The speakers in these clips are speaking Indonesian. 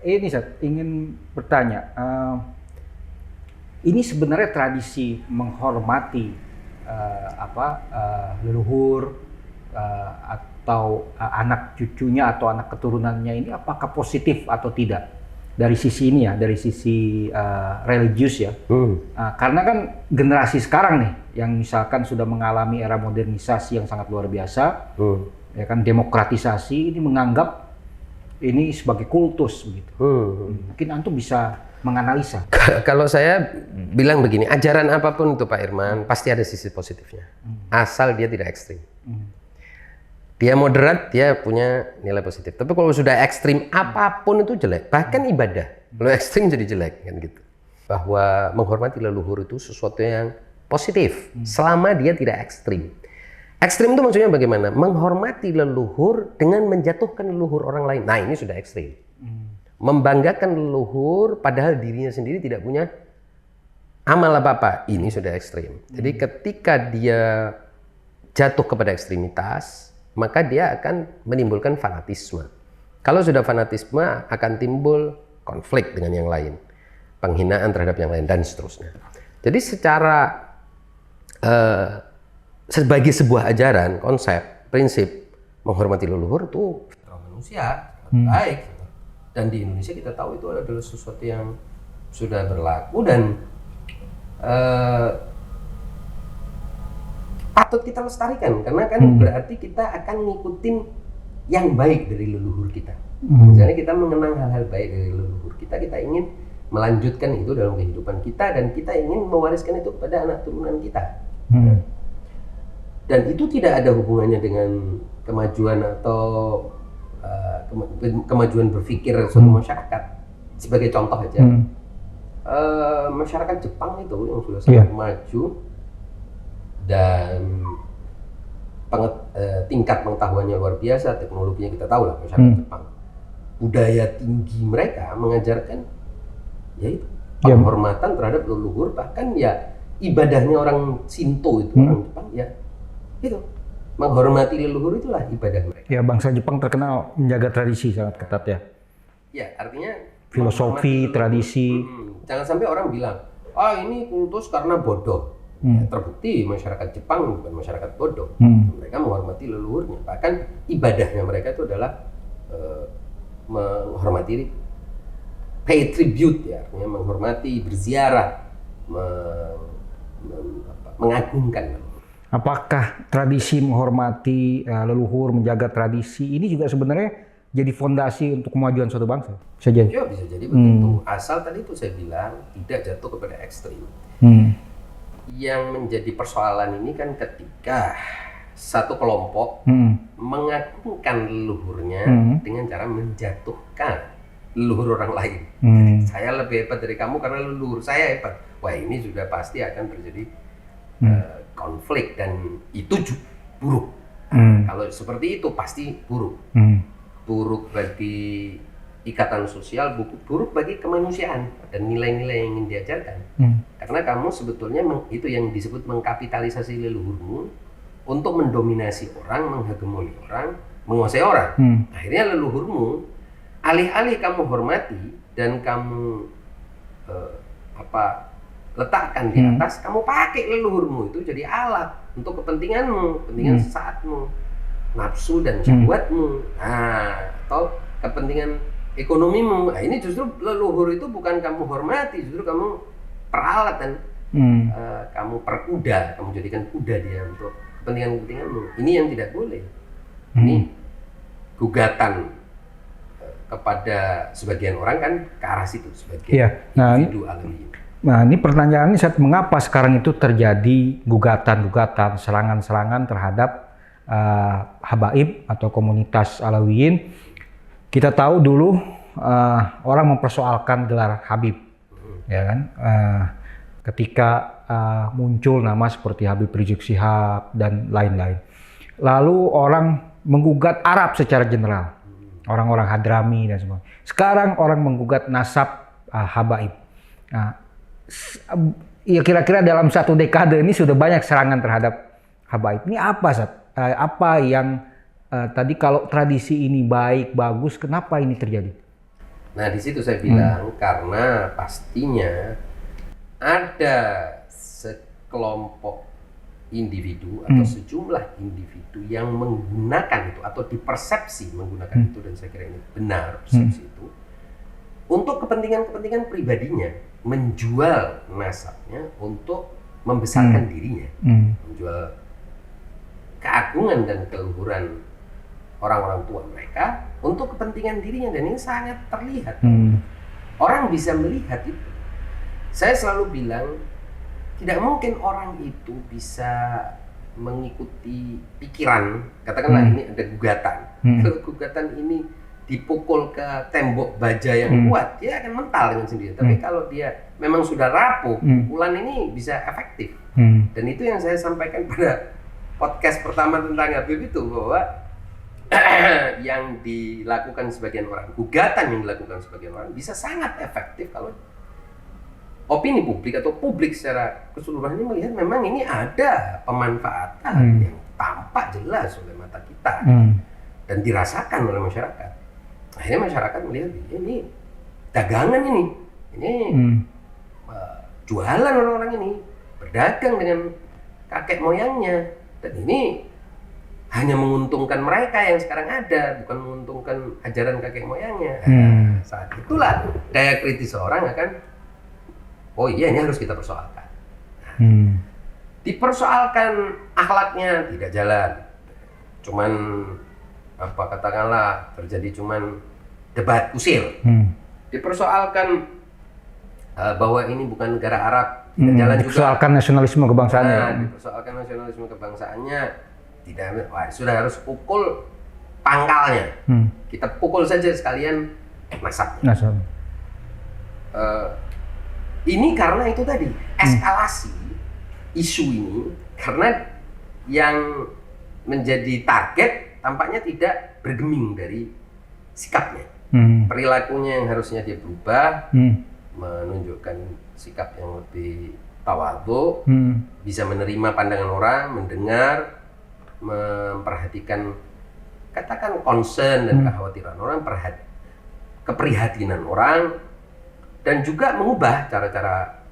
ini saya ingin bertanya, ini sebenarnya tradisi menghormati leluhur atau anak cucunya atau anak keturunannya ini apakah positif atau tidak dari sisi ini ya, dari sisi religius ya? Karena kan generasi sekarang nih yang misalkan sudah mengalami era modernisasi yang sangat luar biasa, ya kan, demokratisasi, ini menganggap ini sebagai kultus begitu. Mungkin antum bisa menganalisa. Kalau saya bilang begini, ajaran apapun itu Pak Irman pasti ada sisi positifnya, asal dia tidak ekstrim. Dia moderat, dia punya nilai positif. Tapi kalau sudah ekstrim, apapun itu jelek. Bahkan ibadah, kalau ekstrim jadi jelek kan gitu. Bahwa menghormati leluhur itu sesuatu yang positif, selama dia tidak ekstrim. Ekstrim itu maksudnya bagaimana? Menghormati leluhur dengan menjatuhkan leluhur orang lain. Nah, ini sudah ekstrim. Membanggakan leluhur padahal dirinya sendiri tidak punya amal apa-apa. Ini sudah ekstrim. Jadi ketika dia jatuh kepada ekstremitas, maka dia akan menimbulkan fanatisme. Kalau sudah fanatisme, akan timbul konflik dengan yang lain, penghinaan terhadap yang lain, dan seterusnya. Jadi secara sebagai sebuah ajaran, konsep, prinsip menghormati leluhur itu fitrah manusia, baik. Dan di Indonesia kita tahu itu adalah sesuatu yang sudah berlaku dan patut kita lestarikan, karena kan berarti kita akan ngikutin yang baik dari leluhur kita. Misalnya kita mengenang hal-hal baik dari leluhur kita, kita ingin melanjutkan itu dalam kehidupan kita dan kita ingin mewariskan itu kepada anak turunan kita. Dan itu tidak ada hubungannya dengan kemajuan atau kemajuan berpikir suatu masyarakat. Sebagai contoh aja, masyarakat Jepang itu yang sudah sangat maju dan tingkat pengetahuannya luar biasa, teknologinya kita tahu lah masyarakat Jepang. Budaya tinggi mereka mengajarkan yaitu penghormatan terhadap leluhur, bahkan ya ibadahnya orang Shinto itu orang Jepang ya itu menghormati leluhur, itulah ibadah mereka. Ya, bangsa Jepang terkenal menjaga tradisi sangat ketat ya. Ya, artinya filosofi, tradisi. Jangan sampai orang bilang, ini kultus karena bodoh. Ya, terbukti masyarakat Jepang bukan masyarakat bodoh. Mereka menghormati leluhurnya. Bahkan ibadahnya mereka itu adalah menghormati, pay tribute ya, artinya menghormati, berziarah, mengagungkan. Apakah tradisi menghormati leluhur, menjaga tradisi ini juga sebenarnya jadi fondasi untuk kemajuan suatu bangsa? Bisa jadi. Ya, bisa jadi begitu. Asal tadi itu saya bilang tidak jatuh kepada ekstrim. Yang menjadi persoalan ini kan ketika satu kelompok mengagungkan leluhurnya dengan cara menjatuhkan leluhur orang lain. Saya lebih hebat dari kamu karena leluhur saya hebat. Wah, ini sudah pasti akan terjadi konflik dan itu buruk. Kalau seperti itu pasti buruk. Buruk bagi ikatan sosial, buruk bagi kemanusiaan dan nilai-nilai yang ingin diajarkan. Karena kamu sebetulnya itu yang disebut mengkapitalisasi leluhurmu untuk mendominasi orang, menghegemoni orang, menguasai orang. Akhirnya leluhurmu, alih-alih kamu hormati dan kamu letakkan di atas, kamu pakai leluhurmu itu jadi alat untuk kepentinganmu, kepentingan sesaatmu, nafsu dan syahwatmu, atau kepentingan ekonomimu. Nah, ini justru leluhur itu bukan kamu hormati, justru kamu peralat dan kamu perkuda, kamu jadikan kuda dia untuk kepentingan-kepentinganmu. Ini yang tidak boleh. Ini gugatan kepada sebagian orang kan ke arah situ, sebagai individu alami. Nah, ini pertanyaannya, mengapa sekarang itu terjadi gugatan-gugatan, serangan-serangan terhadap habaib atau komunitas Alawiyin? Kita tahu dulu orang mempersoalkan gelar Habib, ya kan? Ketika muncul nama seperti Habib Rizik Syihab dan lain-lain. Lalu orang menggugat Arab secara general, orang-orang Hadrami dan semua. Sekarang orang menggugat nasab habaib. Nah, ya kira-kira dalam satu dekade ini sudah banyak serangan terhadap habaib. Ini apa, apa yang tadi kalau tradisi ini baik, bagus, kenapa ini terjadi? Nah di situ saya bilang karena pastinya ada sekelompok individu atau sejumlah individu yang menggunakan itu atau dipersepsi menggunakan itu, dan saya kira ini benar persepsi itu untuk kepentingan pribadinya, menjual nasabnya untuk membesarkan dirinya, menjual keagungan dan keluhuran orang-orang tua mereka untuk kepentingan dirinya, dan ini sangat terlihat. Orang bisa melihat itu. Saya selalu bilang tidak mungkin orang itu bisa mengikuti pikiran, katakanlah ini ada gugatan. Kalau gugatan ini dipukul ke tembok baja yang kuat, dia akan mental dengan sendiri. Tapi kalau dia memang sudah rapuh, pukulan ini bisa efektif. Dan itu yang saya sampaikan pada podcast pertama tentang Habib itu, bahwa yang dilakukan sebagian orang, gugatan yang dilakukan sebagian orang bisa sangat efektif kalau opini publik atau publik secara keseluruhannya melihat memang ini ada pemanfaatan yang tampak jelas oleh mata kita dan dirasakan oleh masyarakat. Akhirnya masyarakat melihat ini dagangan ini jualan orang-orang ini, berdagang dengan kakek moyangnya, dan ini hanya menguntungkan mereka yang sekarang ada, bukan menguntungkan ajaran kakek moyangnya. Saat itulah daya kritis orang akan, oh iya ini harus kita persoalkan. Dipersoalkan akhlaknya tidak jalan, cuman katakanlah terjadi cuman debat usil. Dipersoalkan bahwa ini bukan negara Arab, tidak jalan juga. Dipersoalkan nasionalisme kebangsaannya. Dipersoalkan nasionalisme kebangsaannya, tidak, sudah harus pukul pangkalnya. Kita pukul saja sekalian nasabnya. Ini karena itu tadi, eskalasi isu ini, karena yang menjadi target tampaknya tidak bergeming dari sikapnya. Perilakunya yang harusnya dia berubah, menunjukkan sikap yang lebih tawadhu, bisa menerima pandangan orang, mendengar, memperhatikan, katakan concern dan kekhawatiran orang, keprihatinan orang, dan juga mengubah cara-cara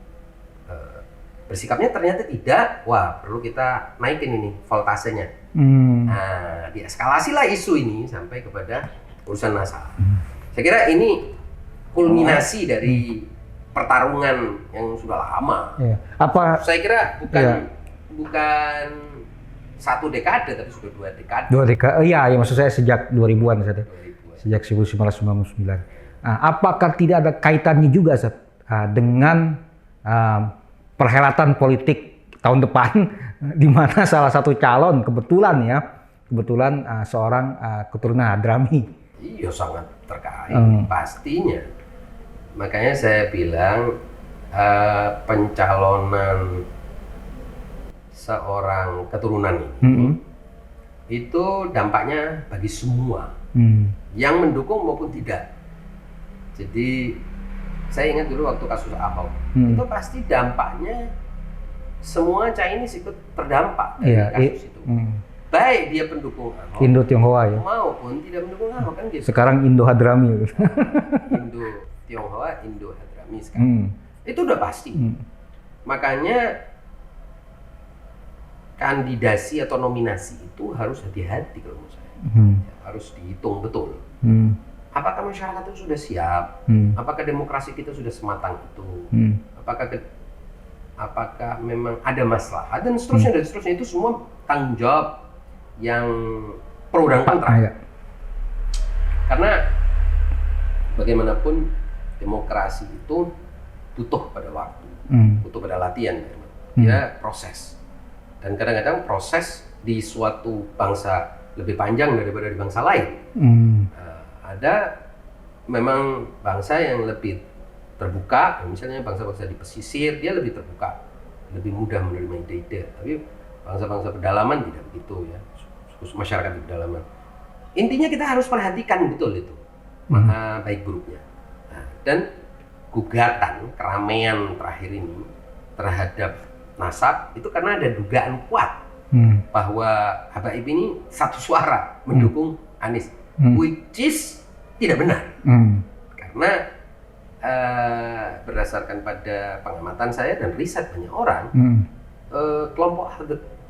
bersikapnya. Ternyata tidak, wah perlu kita naikin ini voltasenya. Nah, dieskalasilah isu ini sampai kepada urusan nasab. Saya kira ini kulminasi dari pertarungan yang sudah lama. Saya kira bukan satu dekade, tapi sudah 2 dekade. 2 dekade, iya, maksud saya sejak 2000-an, sejak 1999. Apakah tidak ada kaitannya juga dengan perhelatan politik tahun depan, di mana salah satu calon kebetulan seorang keturunan Hadrami? Iya, sangat terkait pastinya. Makanya saya bilang pencalonan seorang keturunan ini itu dampaknya bagi semua, yang mendukung maupun tidak. Jadi saya ingat dulu waktu kasus Ahok, itu pasti dampaknya semua Chinese ikut terdampak dari kasus itu. Baik dia pendukung Ahok, Indo Tionghoa ya, maupun tidak mendukung Ahok, kan gitu. Sekarang Indo Hadrami. Indo Tionghoa, Indo Hadrami sekarang. Itu udah pasti. Makanya kandidasi atau nominasi itu harus hati-hati kalau menurut saya. Harus dihitung betul. Apakah masyarakat itu sudah siap? Apakah demokrasi kita sudah sematang itu? Apakah memang ada masalah? Dan seterusnya, dan seterusnya. Itu semua tanggung jawab yang pro dan kontra. Karena bagaimanapun demokrasi itu butuh pada waktu, butuh pada latihan. Ya, proses. Dan kadang-kadang proses di suatu bangsa lebih panjang daripada di bangsa lain. Ada memang bangsa yang lebih terbuka, misalnya bangsa-bangsa di pesisir, dia lebih terbuka, lebih mudah menerima ide-ide. Tapi bangsa-bangsa pedalaman tidak begitu ya, masyarakat di pedalaman. Intinya kita harus perhatikan betul itu, baik buruknya. Dan gugatan, keramaian terakhir ini terhadap nasab itu karena ada dugaan kuat bahwa Habaib ini satu suara mendukung Anies, which is tidak benar. Karena berdasarkan pada pengamatan saya dan riset banyak orang,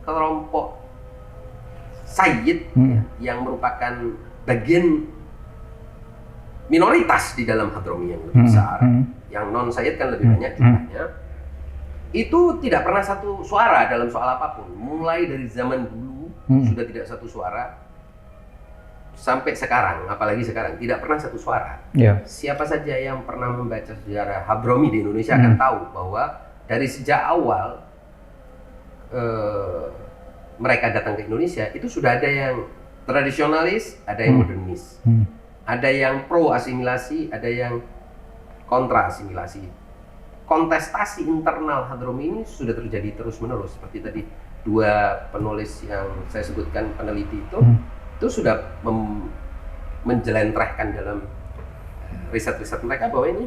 kelompok Sayyid yang merupakan bagian minoritas di dalam Hadromi yang lebih besar, yang non Sayyid kan lebih banyak jumlahnya, itu tidak pernah satu suara dalam soal apapun. Mulai dari zaman dulu sudah tidak satu suara, sampai sekarang, apalagi sekarang tidak pernah satu suara. Siapa saja yang pernah membaca sejarah Hadromi di Indonesia akan tahu bahwa dari sejak awal mereka datang ke Indonesia itu sudah ada yang tradisionalis, ada yang modernis. Ada yang pro asimilasi, ada yang kontra asimilasi. Kontestasi internal Hadromi ini sudah terjadi terus-menerus. Seperti tadi dua penulis yang saya sebutkan, peneliti itu sudah menjelentrehkan dalam riset-riset mereka bahwa ini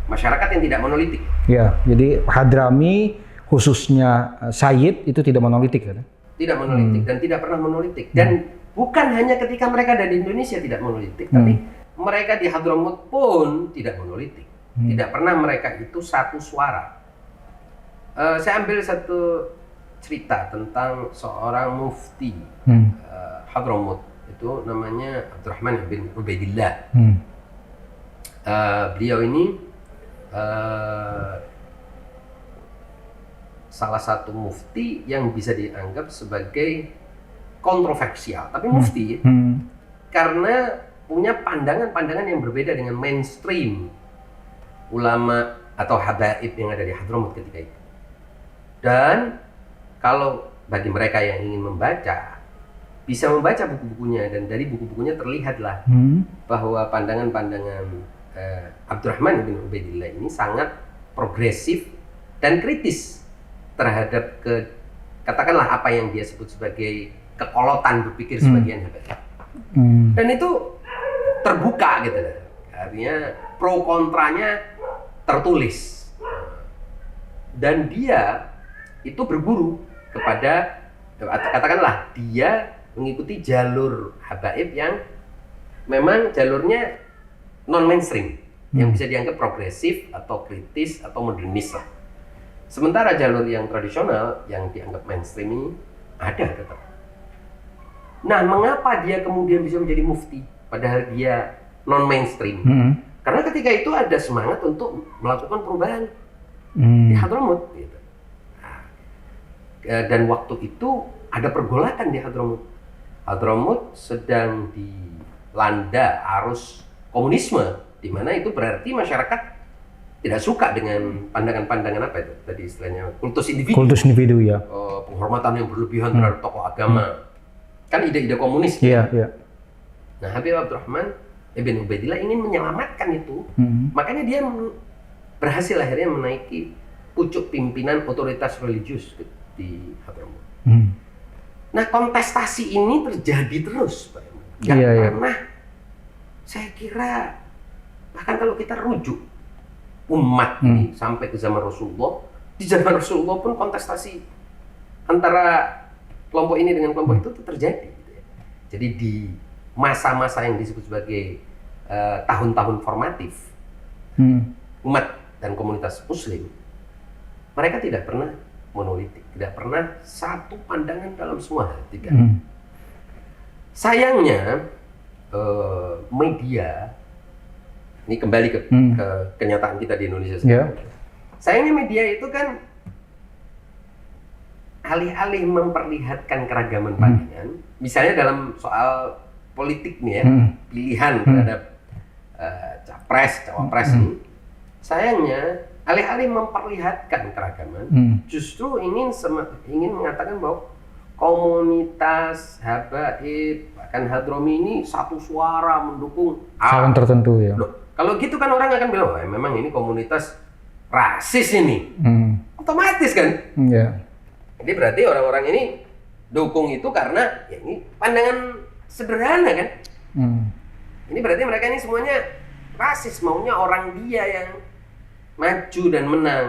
masyarakat yang tidak monolitik. Ya, jadi Hadrami khususnya Sayyid itu tidak monolitik kan? Tidak monolitik dan tidak pernah monolitik. Dan bukan hanya ketika mereka ada di Indonesia tidak monolitik, tapi mereka di Hadramut pun tidak monolitik. Tidak pernah mereka itu satu suara. Saya ambil satu cerita tentang seorang mufti Hadramut, itu namanya Abdurrahman bin Ubaidillah. Beliau ini salah satu mufti yang bisa dianggap sebagai kontroversial, tapi mufti karena punya pandangan-pandangan yang berbeda dengan mainstream ulama atau habaib yang ada di Hadramut ketika itu. Dan kalau bagi mereka yang ingin membaca, bisa membaca buku-bukunya, dan dari buku-bukunya terlihatlah bahwa pandangan-pandangan Abdurrahman bin Ubaidillah ini sangat progresif dan kritis terhadap katakanlah apa yang dia sebut sebagai kekolotan berpikir sebagian habaib. Dan itu terbuka gitu lah. Artinya pro kontranya tertulis. Dan dia itu berburu kepada, katakanlah dia mengikuti jalur habaib yang memang jalurnya non mainstream, yang bisa dianggap progresif atau kritis atau modernis lah. Sementara jalur yang tradisional yang dianggap mainstream ini ada tetap. Nah, mengapa dia kemudian bisa menjadi mufti padahal dia non mainstream? Karena ketika itu ada semangat untuk melakukan perubahan di Hadramut gitu. Dan waktu itu ada pergolakan di Hadramut. Hadramut sedang dilanda arus komunisme, di mana itu berarti masyarakat tidak suka dengan pandangan-pandangan apa itu tadi istilahnya kultus individu. Kultus individu ya. Penghormatan yang berlebihan terhadap tokoh agama. Kan ide-ide komunis. Iya. Nah, Habib Abdurrahman bin Ubaidillah ingin menyelamatkan itu. Makanya dia berhasil akhirnya menaiki pucuk pimpinan otoritas religius di Hadramut. Nah, kontestasi ini terjadi terus, Pak. Gak pernah. Saya kira bahkan kalau kita rujuk umat ini sampai ke zaman Rasulullah, di zaman Rasulullah pun kontestasi antara kelompok ini dengan kelompok itu terjadi. Gitu ya. Jadi di masa-masa yang disebut sebagai tahun-tahun formatif umat dan komunitas Muslim, mereka tidak pernah monolitik, tidak pernah satu pandangan dalam semua hal. Tidak. Sayangnya media ini kembali ke kenyataan kita di Indonesia sekarang. Sayangnya media itu kan alih-alih memperlihatkan keragaman pandangan, misalnya dalam soal politik nih ya, pilihan terhadap capres, cawapres ini, sayangnya alih-alih memperlihatkan keragaman, justru ingin mengatakan bahwa komunitas habaib bahkan Hadromi ini satu suara mendukung calon tertentu ya. Loh, kalau gitu kan orang akan bilang, wah memang ini komunitas rasis ini, otomatis kan? Jadi berarti orang-orang ini dukung itu karena ya ini pandangan sederhana kan? Ini berarti mereka ini semuanya rasis, maunya orang dia yang maju dan menang.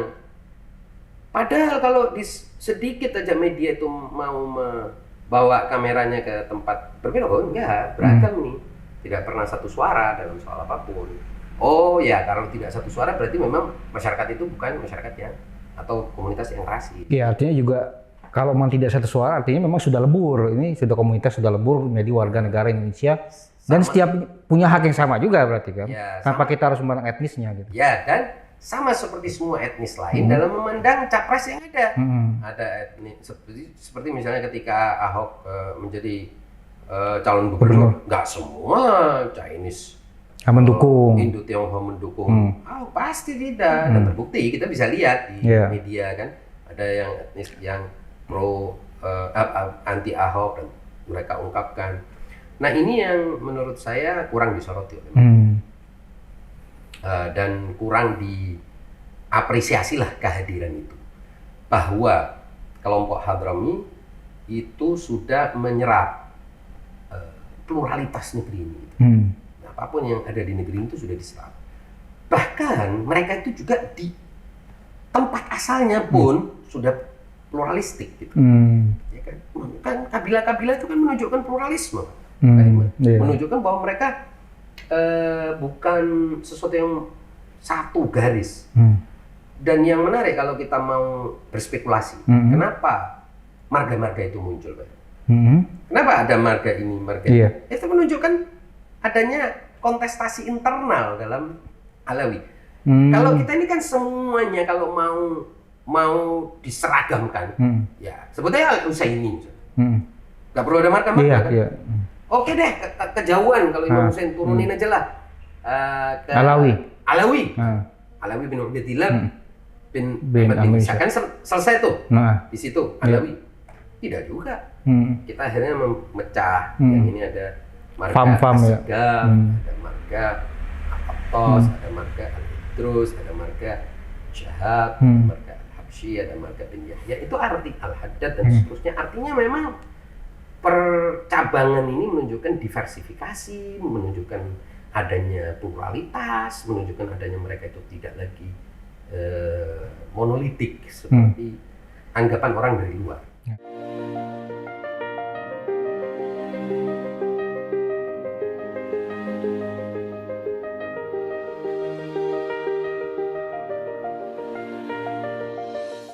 Padahal kalau sedikit aja media itu mau membawa kameranya ke tempat berbeda, oh enggak, beragam nih. Tidak pernah satu suara dalam soal apapun. Oh ya, kalau tidak satu suara berarti memang masyarakat itu bukan masyarakat yang atau komunitas yang rasis. Iya, artinya juga kalau memang tidak satu suara, artinya memang sudah lebur. Ini sudah komunitas sudah lebur menjadi warga negara Indonesia. Dan setiap punya hak yang sama juga berarti kan. Ya, Kenapa kita harus memandang etnisnya gitu? Ya, dan sama seperti semua etnis lain dalam memandang capres yang ada. Ada etnis seperti misalnya ketika Ahok menjadi calon gubernur, nggak semua Chinese Mendukung. Indo Tionghoa mendukung. Oh, pasti tidak. Dan terbukti kita bisa lihat di media kan, ada yang etnis yang pro anti Ahok dan mereka ungkapkan. Nah, ini yang menurut saya kurang disoroti oleh dan kurang diapresiasi lah kehadiran itu. Bahwa kelompok Hadrami itu sudah menyerap pluralitas negeri ini. Apapun yang ada di negeri itu sudah diserap. Bahkan mereka itu juga di tempat asalnya pun sudah pluralistik gitu. Ya kan kabilah-kabilah itu kan menunjukkan pluralisme. Menunjukkan bahwa mereka bukan sesuatu yang satu garis. Dan yang menarik kalau kita mau berspekulasi, kenapa marga-marga itu muncul, Pak? Kenapa ada marga ini, marga ini? Itu menunjukkan adanya kontestasi internal dalam Alawi. Kalau kita ini kan semuanya kalau mau diseragamkan, ya sebetulnya Al-Husaini, nggak perlu ada marga-marga kan? Oke deh, kejauhan kalau Imam Husain turunin aja lah ke Alawi bin Ubaidillah bin Ahmad bin Isa, kan selesai tuh di situ Alawi. Tidak juga. Kita akhirnya memecah. Yang ini ada marga Asgaf, ada marga Al-Qattas, ada marga Al-Idrus, ada marga Syahab, ada marga Al-Habsyi, ada marga bin Yahya. Itu arti Al-Haddad dan seterusnya. Artinya memang percabangan ini menunjukkan diversifikasi, menunjukkan adanya pluralitas, menunjukkan adanya mereka itu tidak lagi monolitik seperti anggapan orang dari luar.